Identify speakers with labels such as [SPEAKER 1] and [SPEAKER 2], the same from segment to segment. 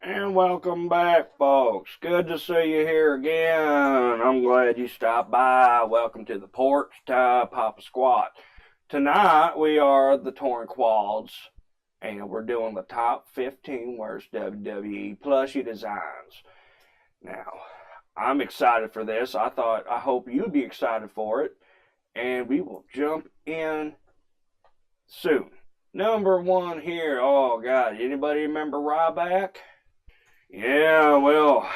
[SPEAKER 1] And welcome back, folks. Good to see you here again. I'm glad you stopped by. Welcome to the porch, Papa Squat. Tonight, we are the Torn Quads, and we're doing the top 15 worst WWE plushie designs. Now, I'm excited for this. I hope you'd be excited for it, and we will jump in soon. Number one here. Oh, God. Anybody remember Ryback? Yeah, well,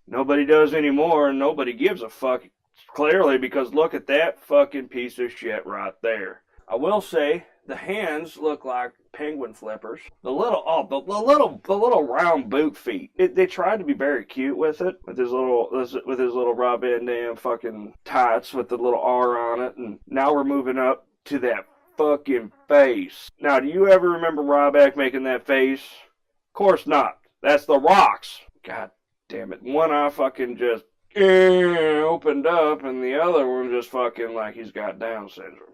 [SPEAKER 1] nobody does anymore, and nobody gives a fuck, clearly, because look at that fucking piece of shit right there. I will say, the hands look like penguin flippers. The little round boot feet. They tried to be very cute with it, with his little Rob Van Dam fucking tights with the little R on it, and now we're moving up to that fucking face. Now, do you ever remember Ryback making that face? Of course not. That's the Rock's. God damn it. One eye fucking just opened up, and the other one just fucking like he's got Down syndrome.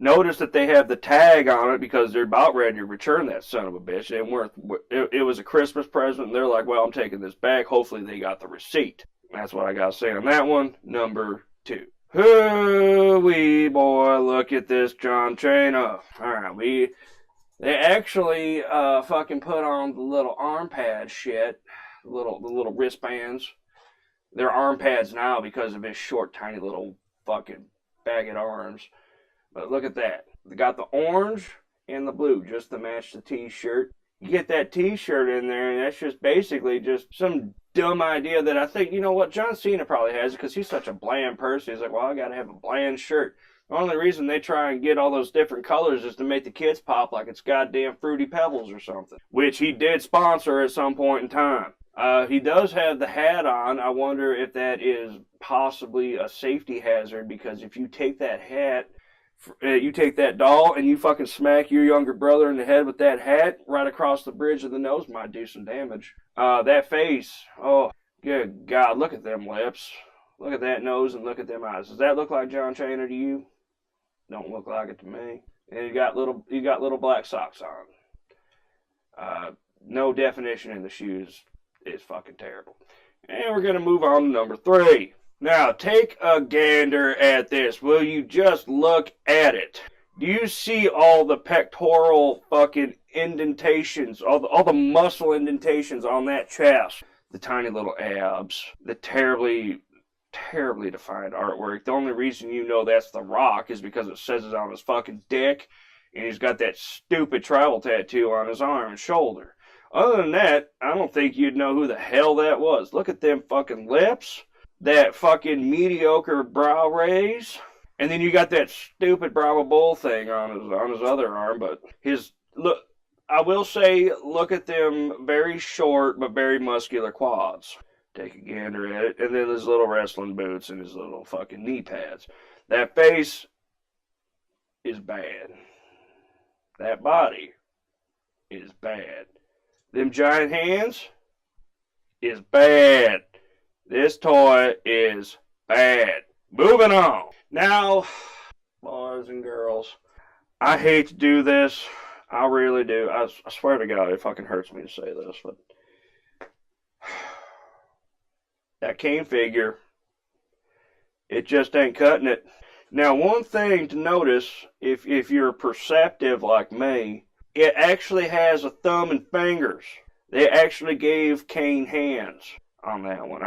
[SPEAKER 1] Notice that they have the tag on it because they're about ready to return that son of a bitch. It was a Christmas present, and they're like, well, I'm taking this back. Hopefully they got the receipt. That's what I got to say on that one. Number 2. Hoo-wee, boy, look at this John Cena. Alright, they actually fucking put on the little arm pad shit, the little wristbands. They're arm pads now because of his short, tiny little fucking baguette arms. But look at that. They got the orange and the blue just to match the t-shirt. You get that t-shirt in there, and that's just basically just some dumb idea that I think, you know what, John Cena probably has it because he's such a bland person. He's like, well, I got to have a bland shirt. The only reason they try and get all those different colors is to make the kids pop like it's goddamn Fruity Pebbles or something. Which he did sponsor at some point in time. He does have the hat on. I wonder if that is possibly a safety hazard, because if you take that hat, you take that doll and you fucking smack your younger brother in the head with that hat right across the bridge of the nose, might do some damage. That face, oh, good God, look at them lips. Look at that nose and look at them eyes. Does that look like John Cena to you? Don't look like it to me. And you got little black socks on. No definition in the shoes. It's fucking terrible. And we're gonna move on to number 3. Now take a gander at this. Will you just look at it? Do you see all the pectoral fucking indentations, all the muscle indentations on that chest? The tiny little abs, the terribly defined artwork. The only reason you know that's The Rock is because it says it on his fucking dick, and he's got that stupid tribal tattoo on his arm and shoulder. Other than that, I don't think you'd know who the hell that was. Look at them fucking lips, that fucking mediocre brow raise, and then you got that stupid Brahma Bull thing on his other arm. But look, I will say, look at them very short but very muscular quads. Take a gander at it, and then his little wrestling boots and his little fucking knee pads. That face is bad. That body is bad. Them giant hands is bad. This toy is bad. Moving on. Now, boys and girls, I hate to do this. I really do. I swear to God, it fucking hurts me to say this, but that Kane figure, it just ain't cutting it. Now, one thing to notice, if you're perceptive like me, it actually has a thumb and fingers. They actually gave Kane hands on that one.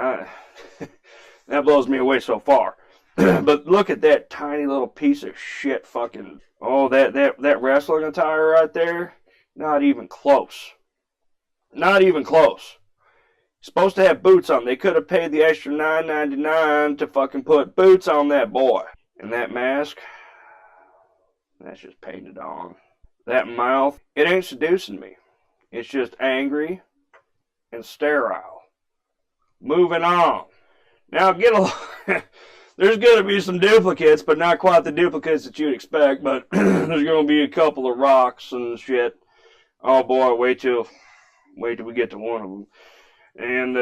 [SPEAKER 1] That blows me away so far. But look at that tiny little piece of shit fucking... Oh, that wrestling attire right there? Not even close. Not even close. Supposed to have boots on. They could have paid the extra $9.99 to fucking put boots on that boy. And that mask, that's just painted on. That mouth, it ain't seducing me. It's just angry and sterile. Moving on. Now there's going to be some duplicates, but not quite the duplicates that you'd expect. But there's going to be a couple of rocks and shit. Oh boy, wait till we get to one of them. And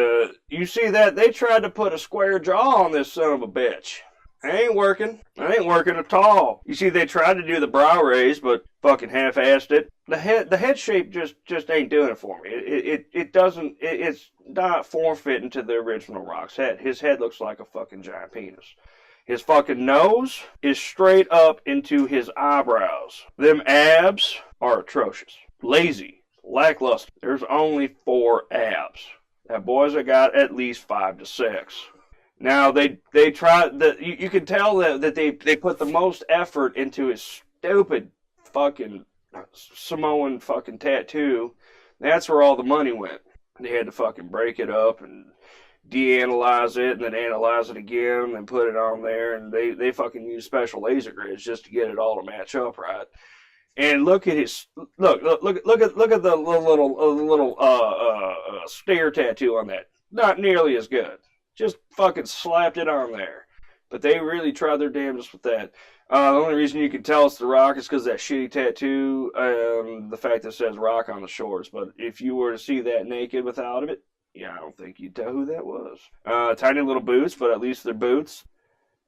[SPEAKER 1] you see that they tried to put a square jaw on this son of a bitch. It ain't working. It ain't working at all. You see, they tried to do the brow raise, but fucking half-assed it. The head shape just ain't doing it for me. It doesn't. It's not form-fitting to the original Rock's head. His head looks like a fucking giant penis. His fucking nose is straight up into his eyebrows. Them abs are atrocious. Lazy. Lackluster. There's only 4 abs. That boys have got at least 5 to 6. Now they try that you can tell that they put the most effort into his stupid fucking Samoan fucking tattoo. That's where all the money went. They had to fucking break it up and de-analyze it and then analyze it again and put it on there, and they fucking use special laser grids just to get it all to match up right. And look at his look at the little stare tattoo on that. Not nearly as good. Just fucking slapped it on there. But they really tried their damnedest with that. The only reason you can tell it's The Rock is because that shitty tattoo, the fact that it says Rock on the shorts. But if you were to see that naked without it, yeah, I don't think you'd tell who that was. Tiny little boots, but at least they're boots.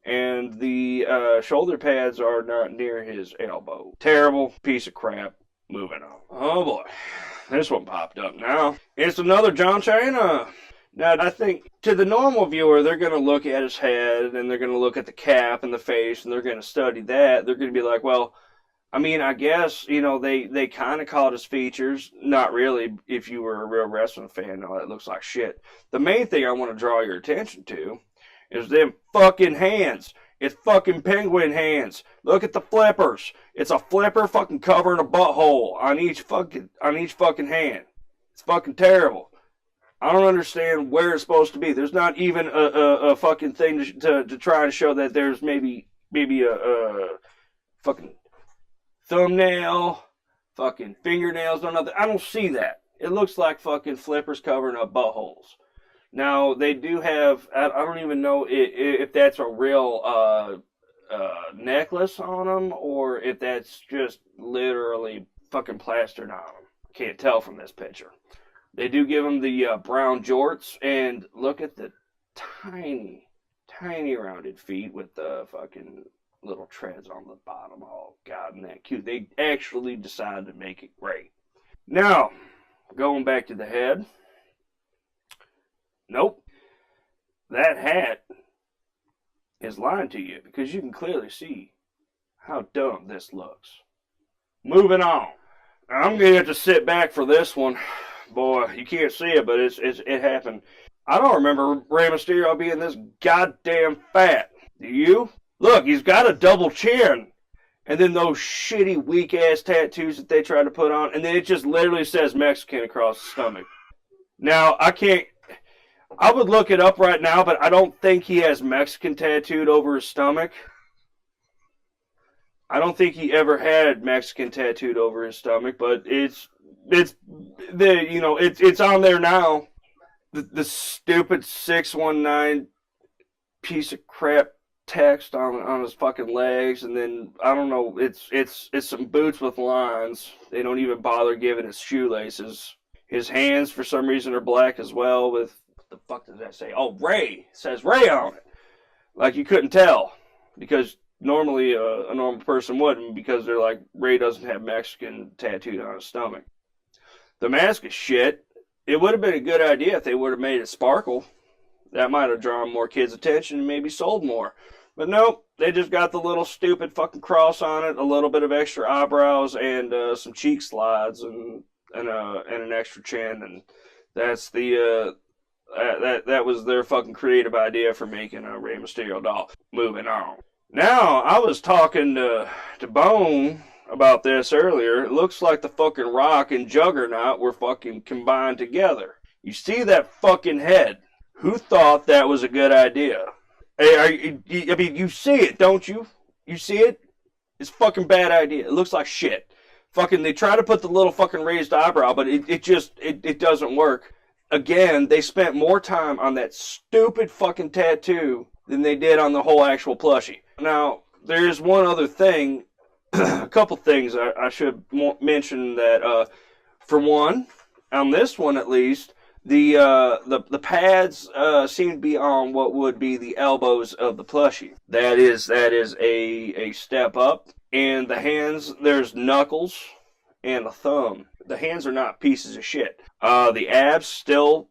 [SPEAKER 1] And the shoulder pads are not near his elbow. Terrible piece of crap. Moving on. Oh boy. This one popped up now. It's another John Cena. Now, I think to the normal viewer, they're going to look at his head, and they're going to look at the cap and the face, and they're going to study that. They're going to be like, well, I mean, I guess, you know, they kind of caught his features. Not really, if you were a real wrestling fan. No, that looks like shit. The main thing I want to draw your attention to is them fucking hands. It's fucking penguin hands. Look at the flippers. It's a flipper fucking covering a butthole on each fucking hand. It's fucking terrible. I don't understand where it's supposed to be. There's not even a fucking thing to try to show that there's maybe a fucking thumbnail, fucking fingernails or nothing. I don't see that. It looks like fucking flippers covering up buttholes. Now, they do have, I don't even know if that's a real necklace on them or if that's just literally fucking plastered on them. Can't tell from this picture. They do give them the brown jorts, and look at the tiny rounded feet with the fucking little treads on the bottom. Oh, God, isn't that cute? They actually decided to make it great. Now, going back to the head. Nope. That hat is lying to you because you can clearly see how dumb this looks. Moving on. I'm going to have to sit back for this one. Boy, you can't see it, but it happened. I don't remember Rey Mysterio being this goddamn fat. Do you? Look, he's got a double chin. And then those shitty, weak-ass tattoos that they try to put on. And then it just literally says Mexican across the stomach. Now, I would look it up right now, but I don't think he has Mexican tattooed over his stomach. I don't think he ever had Mexican tattooed over his stomach, but it's on there now. The stupid 619 piece of crap text on his fucking legs, and then I don't know. It's some boots with lines. They don't even bother giving his shoelaces. His hands for some reason are black as well. With what the fuck does that say? Oh, Ray. It says Ray on it. Like you couldn't tell because normally a normal person wouldn't, because they're like, Ray doesn't have Mexican tattooed on his stomach. The mask is shit. It would have been a good idea if they would have made it sparkle. That might have drawn more kids' attention and maybe sold more. But nope, they just got the little stupid fucking cross on it, a little bit of extra eyebrows, and some cheek slides, and an extra chin, and that's that was their fucking creative idea for making a Rey Mysterio doll. Moving on. Now, I was talking to Bone about this earlier. It looks like the fucking Rock and Juggernaut were fucking combined together. You see that fucking head? Who thought that was a good idea? Hey, I mean, you see it, don't you? You see it? It's a fucking bad idea. It looks like shit. Fucking, they try to put the little fucking raised eyebrow, but it doesn't work. Again, they spent more time on that stupid fucking tattoo than they did on the whole actual plushie. Now, there's one other thing, a couple things I should mention that, for one, on this one at least, The pads seem to be on what would be the elbows of the plushie. That is a step up. And the hands, there's knuckles and a thumb. The hands are not pieces of shit. The abs still.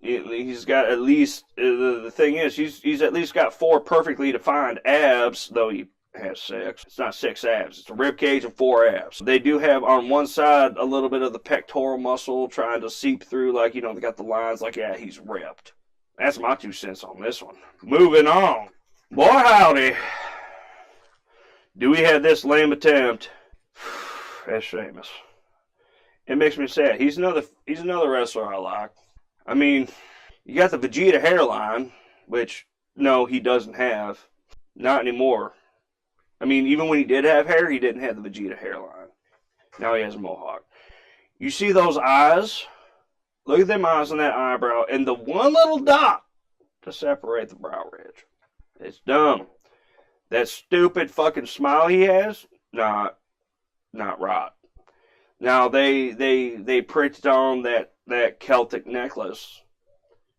[SPEAKER 1] He's got at least. The thing is, he's at least got 4 perfectly defined abs, though he has 6. It's not 6 abs. It's a rib cage and 4 abs. They do have on one side a little bit of the pectoral muscle trying to seep through, like, they got the lines like, yeah, he's ripped. That's my 2 cents on this one. Moving on. Boy, howdy. Do we have this lame attempt? That's Sheamus. It makes me sad. He's another wrestler I like. I mean, you got the Vegeta hairline, which, no, he doesn't have. Not anymore. I mean, even when he did have hair, he didn't have the Vegeta hairline. Now he has a mohawk. You see those eyes? Look at them eyes on that eyebrow. And the one little dot to separate the brow ridge. It's dumb. That stupid fucking smile he has, not right. Now, they printed on that Celtic necklace.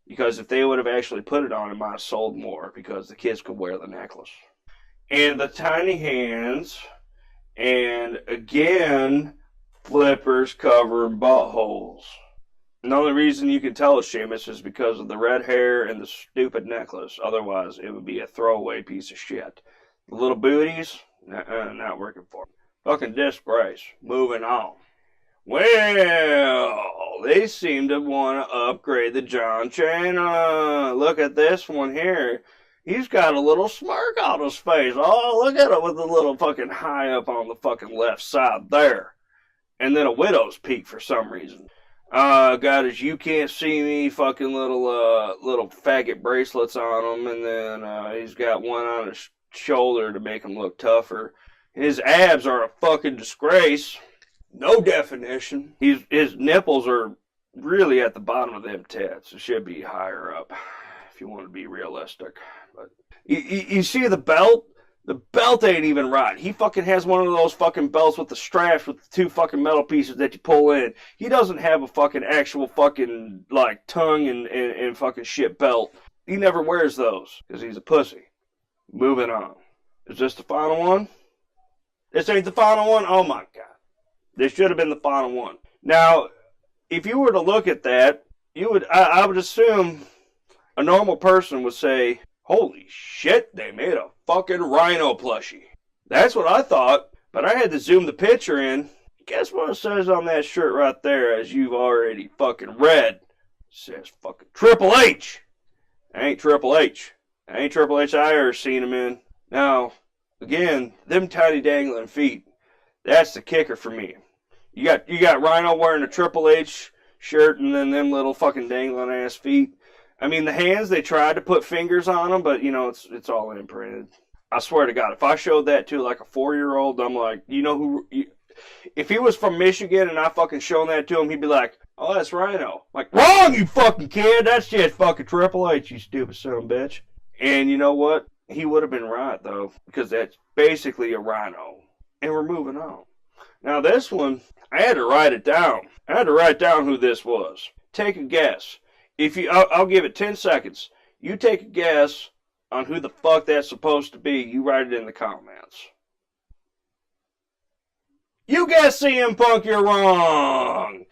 [SPEAKER 1] Because if they would have actually put it on, it might have sold more. Because the kids could wear the necklace. And the tiny hands, and again, flippers covering buttholes. And the only reason you can tell it's Sheamus is because of the red hair and the stupid necklace. Otherwise, it would be a throwaway piece of shit. The little booties, not working for me. Fucking disgrace. Moving on. Well, they seem to want to upgrade the John Cena. Look at this one here. He's got a little smirk on his face. Oh, look at it with the little fucking high up on the fucking left side there. And then a widow's peak for some reason. Got his "you can't see me" fucking little faggot bracelets on him. And then he's got one on his shoulder to make him look tougher. His abs are a fucking disgrace. No definition. His nipples are really at the bottom of them tits. It should be higher up if you want to be realistic. But you see the belt? The belt ain't even right. He fucking has one of those fucking belts with the straps with the 2 fucking metal pieces that you pull in. He doesn't have a fucking actual fucking, like, tongue and fucking shit belt. He never wears those because he's a pussy. Moving on. Is this the final one? This ain't the final one? Oh my god. This should have been the final one. Now, if you were to look at that, I would assume a normal person would say, holy shit, they made a fucking Rhino plushie. That's what I thought, but I had to zoom the picture in. Guess what it says on that shirt right there, as you've already fucking read? It says fucking Triple H. Ain't Triple H. Ain't Triple H I ever seen him in. Now, again, them tiny dangling feet. That's the kicker for me. You got Rhino wearing a Triple H shirt and then them little fucking dangling ass feet. I mean, the hands, they tried to put fingers on them, but, it's all imprinted. I swear to God, if I showed that to, like, a 4-year-old, I'm like, if he was from Michigan and I fucking shown that to him, he'd be like, oh, that's Rhino. Like, wrong, you fucking kid. That's just fucking Triple H, you stupid son of a bitch. And you know what? He would have been right, though, because that's basically a Rhino. And we're moving on. Now, this one, I had to write it down. I had to write down who this was. Take a guess. I'll give it 10 seconds. You take a guess on who the fuck that's supposed to be. You write it in the comments. You guess CM Punk, you're wrong.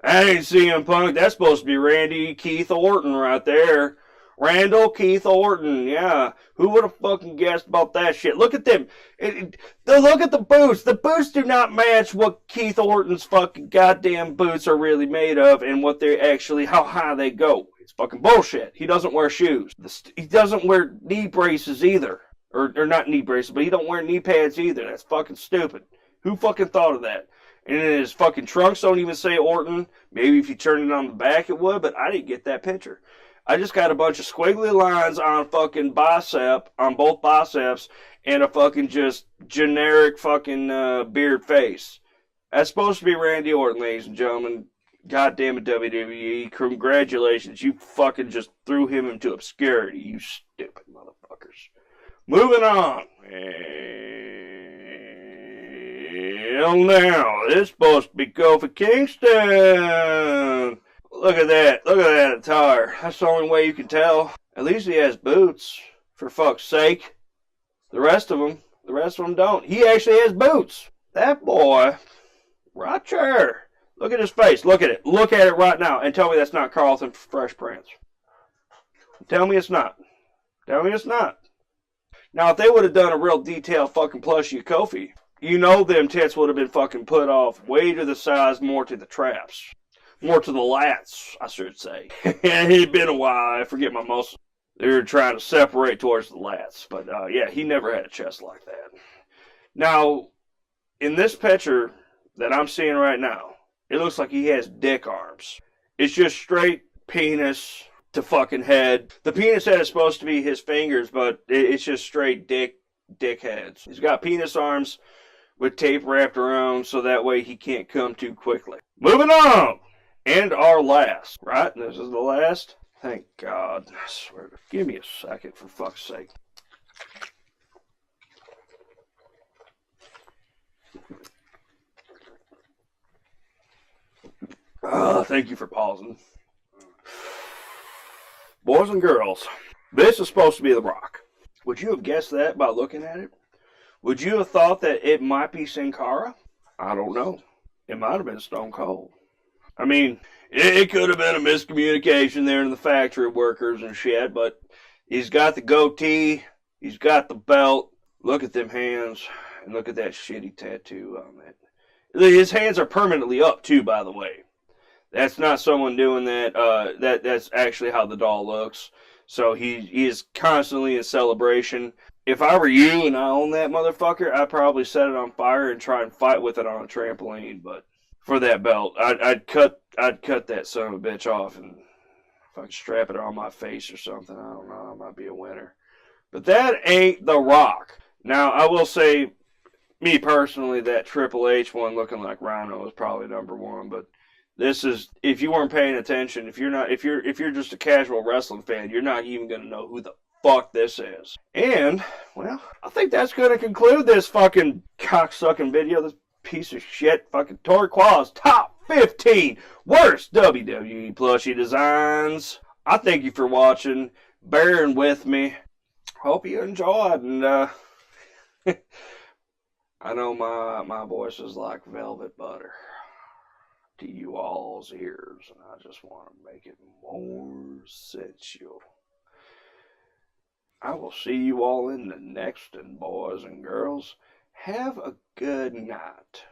[SPEAKER 1] That ain't CM Punk. That's supposed to be Randy Keith Orton right there. Randall Keith Orton, yeah. Who would have fucking guessed about that shit? Look at them. Look at the boots. The boots do not match what Keith Orton's fucking goddamn boots are really made of and what they're actually, how high they go. It's fucking bullshit. He doesn't wear shoes. He doesn't wear knee braces either. Or not knee braces, but he don't wear knee pads either. That's fucking stupid. Who fucking thought of that? And his fucking trunks don't even say Orton. Maybe if you turn it on the back it would, but I didn't get that picture. I just got a bunch of squiggly lines on fucking on both biceps, and a fucking just generic fucking beard face. That's supposed to be Randy Orton, ladies and gentlemen. God damn it, WWE. Congratulations. You fucking just threw him into obscurity, you stupid motherfuckers. Moving on. Well, now, this is supposed to be Kofi Kingston. Look at that. Look at that attire. That's the only way you can tell. At least he has boots, for fuck's sake. The rest of them don't. He actually has boots. That boy, right there. Look at his face. Look at it. Look at it right now and tell me that's not Carlton Fresh Prince. Tell me it's not. Tell me it's not. Now, if they would have done a real detailed fucking plushie of Kofi, you know them tits would have been fucking put off way to the sides, more to the traps. More to the lats, I should say. It'd been a while. I forget my muscle. They were trying to separate towards the lats. But, yeah, he never had a chest like that. Now, in this picture that I'm seeing right now, it looks like he has dick arms. It's just straight penis to fucking head. The penis head is supposed to be his fingers, but it's just straight dick heads. He's got penis arms with tape wrapped around so that way he can't come too quickly. Moving on! And our last, right? This is the last? Thank God. I swear. Give me a second, for fuck's sake. Thank you for pausing. Boys and girls, this is supposed to be The Rock. Would you have guessed that by looking at it? Would you have thought that it might be Sin Cara? I don't know. It might have been Stone Cold. I mean, it could have been a miscommunication there in the factory workers and shit, but he's got the goatee, he's got the belt. Look at them hands, and look at that shitty tattoo on that. His hands are permanently up, too, by the way. That's not someone doing that. That's actually how the doll looks. So he is constantly in celebration. If I were you and I owned that motherfucker, I'd probably set it on fire and try and fight with it on a trampoline. But for that belt, I'd cut that son of a bitch off, and if I could strap it on my face or something, I don't know, I might be a winner. But that ain't The Rock. Now I will say, me personally, that Triple H one looking like Rhino is probably number one. But this is, if you weren't paying attention, if you're just a casual wrestling fan, you're not even gonna know who the fuck this is. And, well, I think that's gonna conclude this fucking cocksucking video. This piece of shit fucking Torrie Qual's top 15 worst WWE plushie designs. I thank you for watching, bearing with me. Hope you enjoyed, and I know my voice is like velvet butter to you all's ears, and I just want to make it more sensual. I will see you all in the next one, boys and girls. Have a good night.